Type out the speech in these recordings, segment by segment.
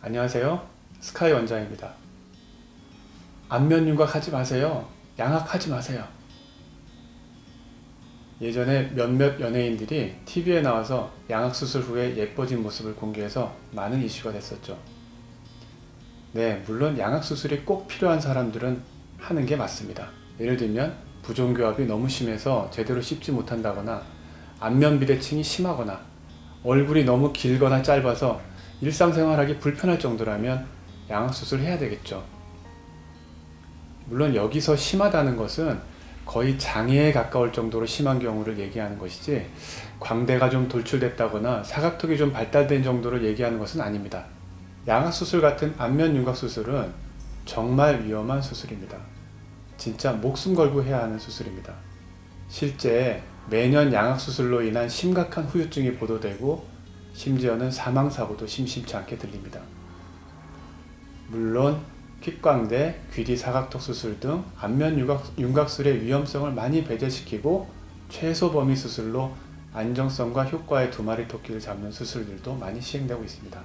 안녕하세요. 스카이 원장입니다. 안면 윤곽 하지 마세요. 양악하지 마세요. 예전에 몇몇 연예인들이 TV에 나와서 양악 수술 후에 예뻐진 모습을 공개해서 많은 이슈가 됐었죠. 네, 물론 양악 수술이 꼭 필요한 사람들은 하는 게 맞습니다. 예를 들면 부종교합이 너무 심해서 제대로 씹지 못한다거나 안면 비대칭이 심하거나 얼굴이 너무 길거나 짧아서 일상생활하기 불편할 정도라면 양악 수술을 해야 되겠죠. 물론 여기서 심하다는 것은 거의 장애에 가까울 정도로 심한 경우를 얘기하는 것이지, 광대가 좀 돌출됐다거나 사각턱이 좀 발달된 정도를 얘기하는 것은 아닙니다. 양악 수술 같은 안면 윤곽 수술은 정말 위험한 수술입니다. 진짜 목숨 걸고 해야 하는 수술입니다. 실제 매년 양악 수술로 인한 심각한 후유증이 보도되고 심지어는 사망사고도 심심치 않게 들립니다. 물론 킥광대, 귀뒤 사각턱 수술 등 안면 윤곽술의 위험성을 많이 배제시키고 최소 범위 수술로 안정성과 효과의 두 마리 토끼를 잡는 수술들도 많이 시행되고 있습니다.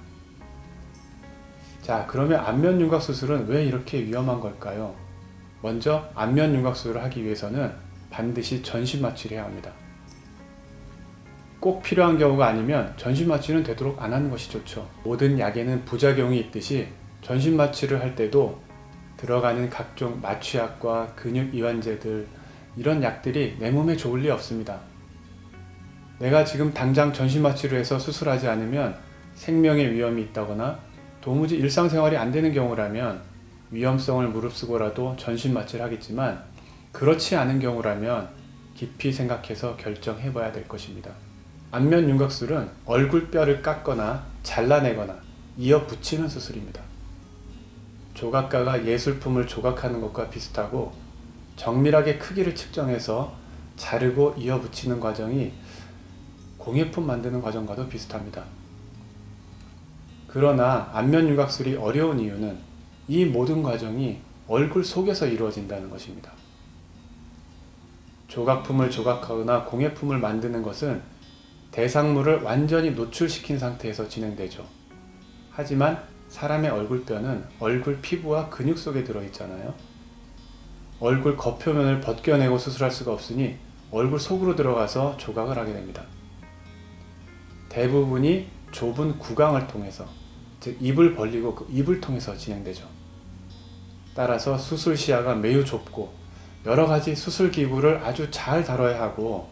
자, 그러면 안면 윤곽 수술은 왜 이렇게 위험한 걸까요? 먼저 안면 윤곽 수술을 하기 위해서는 반드시 전신 마취를 해야 합니다. 꼭 필요한 경우가 아니면 전신 마취는 되도록 안 하는 것이 좋죠. 모든 약에는 부작용이 있듯이 전신 마취를 할 때도 들어가는 각종 마취약과 근육 이완제들, 이런 약들이 내 몸에 좋을 리 없습니다. 내가 지금 당장 전신 마취를 해서 수술하지 않으면 생명의 위험이 있다거나 도무지 일상생활이 안 되는 경우라면 위험성을 무릅쓰고라도 전신 마취를 하겠지만, 그렇지 않은 경우라면 깊이 생각해서 결정해 봐야 될 것입니다. 안면 윤곽술은 얼굴뼈를 깎거나 잘라내거나 이어 붙이는 수술입니다. 조각가가 예술품을 조각하는 것과 비슷하고, 정밀하게 크기를 측정해서 자르고 이어 붙이는 과정이 공예품 만드는 과정과도 비슷합니다. 그러나 안면 윤곽술이 어려운 이유는 이 모든 과정이 얼굴 속에서 이루어진다는 것입니다. 조각품을 조각하거나 공예품을 만드는 것은 대상물을 완전히 노출시킨 상태에서 진행되죠. 하지만 사람의 얼굴뼈는 얼굴 피부와 근육 속에 들어있잖아요. 얼굴 겉표면을 벗겨내고 수술할 수가 없으니 얼굴 속으로 들어가서 조각을 하게 됩니다. 대부분이 좁은 구강을 통해서, 즉 입을 벌리고 그 입을 통해서 진행되죠. 따라서 수술 시야가 매우 좁고 여러 가지 수술 기구를 아주 잘 다뤄야 하고,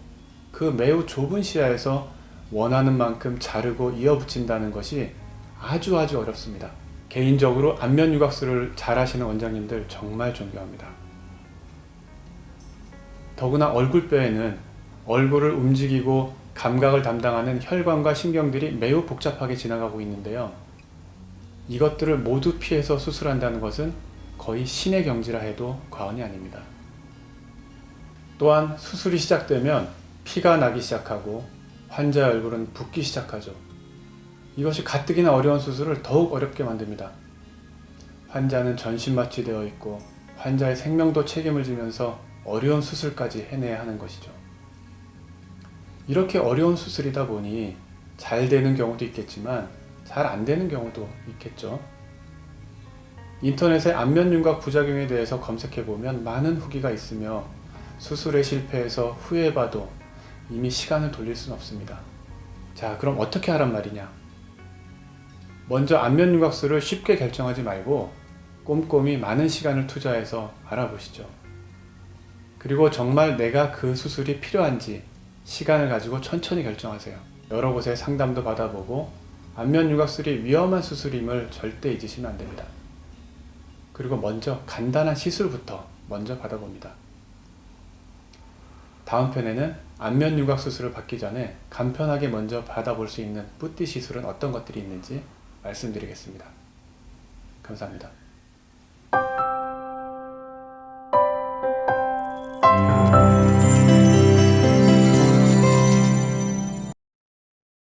그 매우 좁은 시야에서 원하는 만큼 자르고 이어 붙인다는 것이 아주 어렵습니다. 개인적으로 안면 윤곽술을 잘 하시는 원장님들 정말 존경합니다. 더구나 얼굴뼈에는 얼굴을 움직이고 감각을 담당하는 혈관과 신경들이 매우 복잡하게 지나가고 있는데요. 이것들을 모두 피해서 수술한다는 것은 거의 신의 경지라 해도 과언이 아닙니다. 또한 수술이 시작되면 피가 나기 시작하고 환자의 얼굴은 붓기 시작하죠. 이것이 가뜩이나 어려운 수술을 더욱 어렵게 만듭니다. 환자는 전신 마취되어 있고 환자의 생명도 책임을 지면서 어려운 수술까지 해내야 하는 것이죠. 이렇게 어려운 수술이다 보니 잘 되는 경우도 있겠지만 잘 안 되는 경우도 있겠죠. 인터넷에 안면 윤곽 부작용에 대해서 검색해보면 많은 후기가 있으며, 수술에 실패해서 후회해봐도 이미 시간을 돌릴 수는 없습니다. 자, 그럼 어떻게 하란 말이냐? 먼저 안면 윤곽술을 쉽게 결정하지 말고 꼼꼼히 많은 시간을 투자해서 알아보시죠. 그리고 정말 내가 그 수술이 필요한지 시간을 가지고 천천히 결정하세요. 여러 곳에 상담도 받아보고 안면 윤곽술이 위험한 수술임을 절대 잊으시면 안 됩니다. 그리고 먼저 간단한 시술부터 먼저 받아봅니다. 다음 편에는 안면 윤곽 수술을 받기 전에 간편하게 먼저 받아볼 수 있는 뿌띠 시술은 어떤 것들이 있는지 말씀드리겠습니다. 감사합니다.